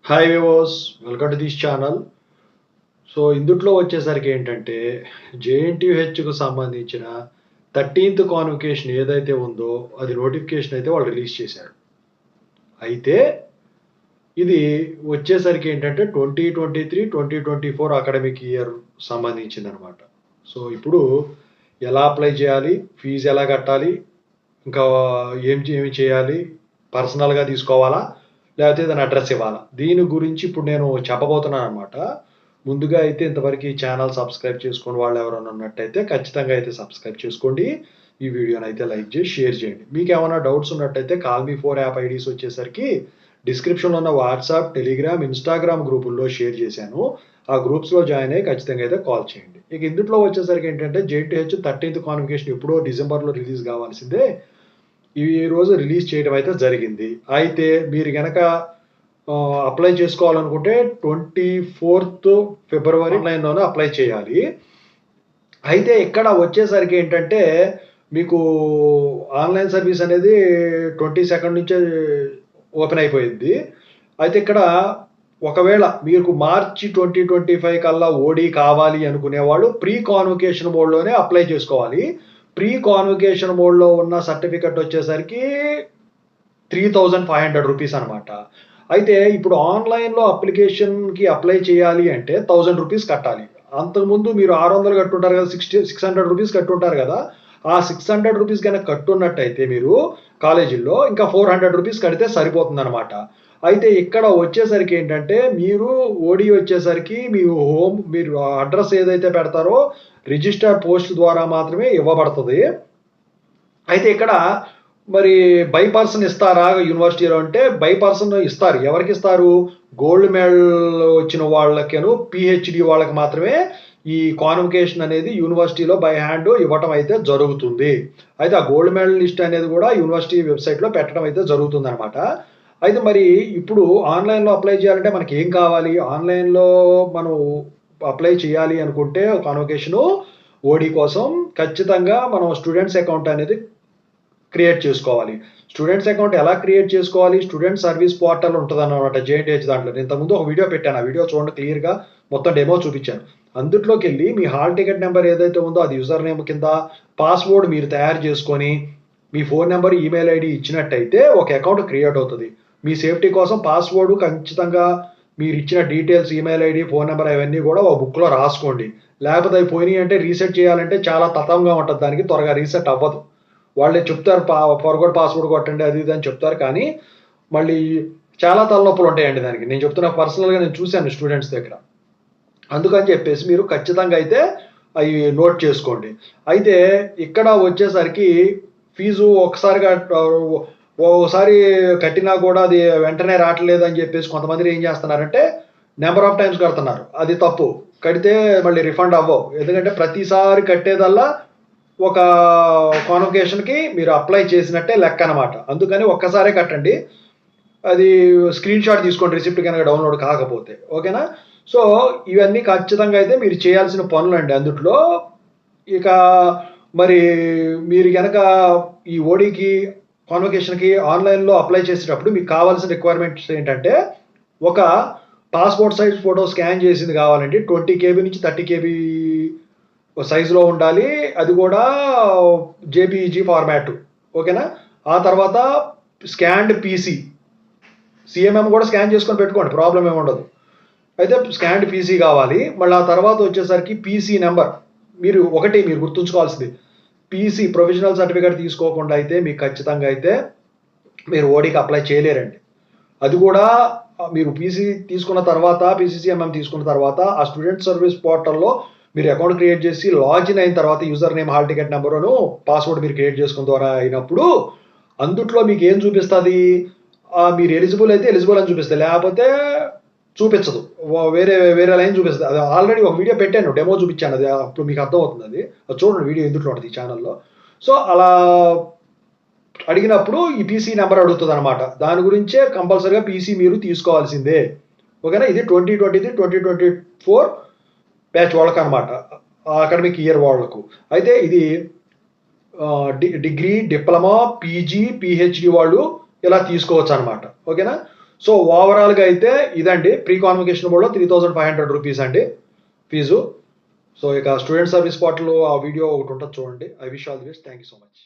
Hi వివోస్, welcome to this channel. So ఇందుట్లో వచ్చేసరికి ఏంటంటే జేఎన్టీయూహెచ్కు సంబంధించిన 13th కాన్వకేషన్ ఏదైతే ఉందో అది నోటిఫికేషన్ అయితే వాళ్ళు రిలీజ్ చేశారు. అయితే ఇది వచ్చేసరికి ఏంటంటే 2023-2024 అకాడమిక్ ఇయర్ సంబంధించింది అనమాట. సో ఇప్పుడు ఎలా అప్లై చేయాలి, ఫీజు ఎలా కట్టాలి, ఇంకా ఏమి చేయాలి, పర్సనల్గా తీసుకోవాలా లేకపోతే దాని అడ్రస్ ఇవ్వాలా, దీని గురించి ఇప్పుడు నేను చెప్పబోతున్నాను అనమాట. ముందుగా అయితే ఇంతవరకు ఈ ఛానల్ సబ్స్క్రైబ్ చేసుకుని వాళ్ళు ఎవరైనా ఉన్నట్టయితే ఖచ్చితంగా అయితే సబ్స్క్రైబ్ చేసుకోండి. ఈ వీడియోని అయితే లైక్ చేసి షేర్ చేయండి. మీకు ఏమైనా డౌట్స్ ఉన్నట్టయితే Call Me4 యాప్ ఐడీస్ వచ్చేసరికి డిస్క్రిప్షన్లో ఉన్న వాట్సాప్, టెలిగ్రామ్, ఇన్స్టాగ్రామ్ గ్రూపుల్లో షేర్ చేశాను. ఆ గ్రూప్స్లో జాయిన్ అయ్యి ఖచ్చితంగా అయితే కాల్ చేయండి. ఇక ఇందులో వచ్చేసరికి ఏంటంటే జేఎన్టీయూహెచ్ 13th కాన్వకేషన్ ఎప్పుడో డిసెంబర్లో రిలీజ్ కావాల్సిందే ఈ రోజు రిలీజ్ చేయడం అయితే జరిగింది. అయితే మీరు కనుక అప్లై చేసుకోవాలనుకుంటే 24th ఫిబ్రవరి ఆన్లైన్లోనే అప్లై చేయాలి. అయితే ఇక్కడ వచ్చేసరికి ఏంటంటే మీకు ఆన్లైన్ సర్వీస్ అనేది 22nd నుంచే ఓపెన్ అయిపోయింది. అయితే ఇక్కడ ఒకవేళ మీకు మార్చి 2025 కల్లా ఓడి కావాలి అనుకునేవాళ్ళు ప్రీ కాన్వకేషన్ మోడ్లోనే అప్లై చేసుకోవాలి. ప్రీ కాన్వకేషన్ మోడ్లో ఉన్న సర్టిఫికెట్ వచ్చేసరికి 3500 రూపీస్ అనమాట. అయితే ఇప్పుడు ఆన్లైన్లో అప్లికేషన్కి అప్లై చేయాలి అంటే 1000 రూపీస్ కట్టాలి. అంతకుముందు మీరు 600 కట్టుంటారు కదా, 600 రూపీస్ కట్టుంటారు కదా. ఆ 600 రూపీస్ కనుక కట్టున్నట్టయితే మీరు కాలేజీల్లో ఇంకా 400 రూపీస్ కడితే సరిపోతుంది అనమాట. అయితే ఇక్కడ వచ్చేసరికి ఏంటంటే మీరు ఓడి వచ్చేసరికి మీరు అడ్రస్ ఏదైతే పెడతారో రిజిస్టర్ పోస్ట్ ద్వారా మాత్రమే ఇవ్వబడుతుంది. అయితే ఇక్కడ మరి బై పర్సన్ ఇస్తారా యూనివర్సిటీలో అంటే బై పర్సన్ ఇస్తారు. ఎవరికి ఇస్తారు? గోల్డ్ మెడల్ వచ్చిన వాళ్ళకేను పిహెచ్డి వాళ్ళకి మాత్రమే ఈ కాన్వకేషన్ అనేది యూనివర్సిటీలో బై హ్యాండ్ ఇవ్వటం అయితే జరుగుతుంది. అయితే ఆ గోల్డ్ మెడల్ లిస్ట్ అనేది కూడా యూనివర్సిటీ వెబ్సైట్లో పెట్టడం అయితే జరుగుతుంది అనమాట. అయితే మరి ఇప్పుడు ఆన్లైన్లో అప్లై చేయాలంటే మనకి ఏం కావాలి? ఆన్లైన్లో మనం అప్లై చేయాలి అనుకుంటే కాన్వకేషను ఓడి కోసం ఖచ్చితంగా మనం స్టూడెంట్స్ అకౌంట్ అనేది క్రియేట్ చేసుకోవాలి. స్టూడెంట్స్ అకౌంట్ ఎలా క్రియేట్ చేసుకోవాలి? స్టూడెంట్ సర్వీస్ పోర్టల్ ఉంటుంది అన్నమాట జేఎన్టీహెచ్ దాంట్లో. నేను ఇంతకుముందు ఒక వీడియో పెట్టాను. ఆ వీడియో చూడండి, క్లియర్గా మొత్తం డెమో చూపించాను. అందులోకి వెళ్ళి మీ హాల్ టికెట్ నెంబర్ ఏదైతే ఉందో అది యూజర్ నేమ్ కింద పాస్వర్డ్ మీరు తయారు చేసుకొని మీ ఫోన్ నెంబర్, ఈమెయిల్ ఐడి ఇచ్చినట్టయితే ఒక అకౌంట్ క్రియేట్ అవుతుంది. మీ సేఫ్టీ కోసం పాస్వర్డ్ ఖచ్చితంగా మీరు ఇచ్చిన details, email ID, phone number అవన్నీ కూడా ఒక బుక్లో రాసుకోండి. లేకపోతే అవి పోయినాయి అంటే రీసెట్ చేయాలంటే చాలా తతంగా ఉంటుంది, దానికి త్వరగా రీసెట్ అవ్వదు. వాళ్ళే చెప్తారు ఫర్గోట్ పాస్వర్డ్ కొట్టండి అది ఇది అని చెప్తారు, కానీ మళ్ళీ చాలా తలనొప్పులు ఉంటాయండి దానికి. నేను చెప్తున్నా, పర్సనల్గా నేను చూశాను స్టూడెంట్స్ దగ్గర. అందుకని చెప్పేసి మీరు ఖచ్చితంగా అయితే అవి నోట్ చేసుకోండి. అయితే ఇక్కడ వచ్చేసరికి ఫీజు ఒకసారి కట్టినా కూడా అది వెంటనే రావట్లేదు అని చెప్పేసి కొంతమంది ఏం చేస్తున్నారంటే నెంబర్ ఆఫ్ టైమ్స్ కడుతున్నారు. అది తప్పు. కడితే మళ్ళీ రిఫండ్ అవ్వవు. ఎందుకంటే ప్రతిసారి కట్టేదల్లా ఒక కాన్వకేషన్కి మీరు అప్లై చేసినట్టే లెక్క అనమాట. అందుకని ఒక్కసారే కట్టండి. అది స్క్రీన్ షాట్ తీసుకోండి రిసిప్ట్ కనుక డౌన్లోడ్ కాకపోతే, ఓకేనా? సో ఇవన్నీ ఖచ్చితంగా అయితే మీరు చేయాల్సిన పనులండి అందుట్లో. ఇక మరి మీరు కనుక ఈ ఓడికి కాన్వకేషన్కి ఆన్లైన్లో అప్లై చేసేటప్పుడు మీకు కావాల్సిన రిక్వైర్మెంట్స్ ఏంటంటే ఒక పాస్పోర్ట్ సైజ్ ఫోటో స్కాన్ చేసింది కావాలండి. 20 KB నుంచి 30 KB సైజులో ఉండాలి. అది కూడా జేపీఈజీ ఫార్మాట్, ఓకేనా? ఆ తర్వాత స్కాన్డ్ పీసీ, సిఎంఎం కూడా స్కాన్ చేసుకొని పెట్టుకోండి, ప్రాబ్లం ఏమి ఉండదు. అయితే స్కాన్డ్ పీసీ కావాలి. మళ్ళీ ఆ తర్వాత వచ్చేసరికి పీసీ నెంబర్ మీరు గుర్తుంచుకోవాల్సింది, పీసీ ప్రొవిజనల్ సర్టిఫికేట్ తీసుకోకుండా అయితే మీకు ఖచ్చితంగా అయితే మీరు ఓడికి అప్లై చేయలేరండి. అది కూడా మీరు పీసీ తీసుకున్న తర్వాత, పీసీసీఎంఎం తీసుకున్న తర్వాత ఆ స్టూడెంట్ సర్వీస్ పోర్టల్లో మీరు అకౌంట్ క్రియేట్ చేసి లాగిన్ అయిన తర్వాత యూజర్ నేమ్, హాల్ టికెట్ నెంబరును పాస్వర్డ్ మీరు క్రియేట్ చేసుకున్న ద్వారా అయినప్పుడు అందుట్లో మీకు ఏం చూపిస్తుంది? మీరు ఎలిజిబుల్ అయితే ఎలిజిబుల్ అని చూపిస్తుంది, లేకపోతే చూపించదు. వేరే లైన్ చూపిస్తుంది. అది ఆల్రెడీ ఒక వీడియో పెట్టాను, డెమో చూపించాను. అది అప్పుడు మీకు అర్థమవుతుంది. అది చూడండి, వీడియో ఎందుట్లో ఉంటుంది ఈ ఛానల్లో. సో అలా అడిగినప్పుడు ఈ పీసీ నెంబర్ అడుగుతుంది అనమాట. దాని గురించే కంపల్సరీగా పీసీ మీరు తీసుకోవాల్సిందే, ఓకేనా? ఇది 2023-2024 బ్యాచ్ వాళ్ళకు అనమాట, అకాడమిక్ ఇయర్ వాళ్ళకు. అయితే ఇది డిగ్రీ, డిప్లొమా, పీజీ, పిహెచ్డి వాళ్ళు ఇలా తీసుకోవచ్చు అనమాట, ఓకేనా? సో ఓవరాల్గా అయితే ఇదండి ప్రీ కాన్వకేషన్ బోర్డులో 3500 రూపీస్ అండి ఫీజు. సో ఇక స్టూడెంట్ సర్వీస్ పోర్టల్ ఆ వీడియో ఒకటి ఉంటుంది చూడండి. I wish all the best. Thank you so much.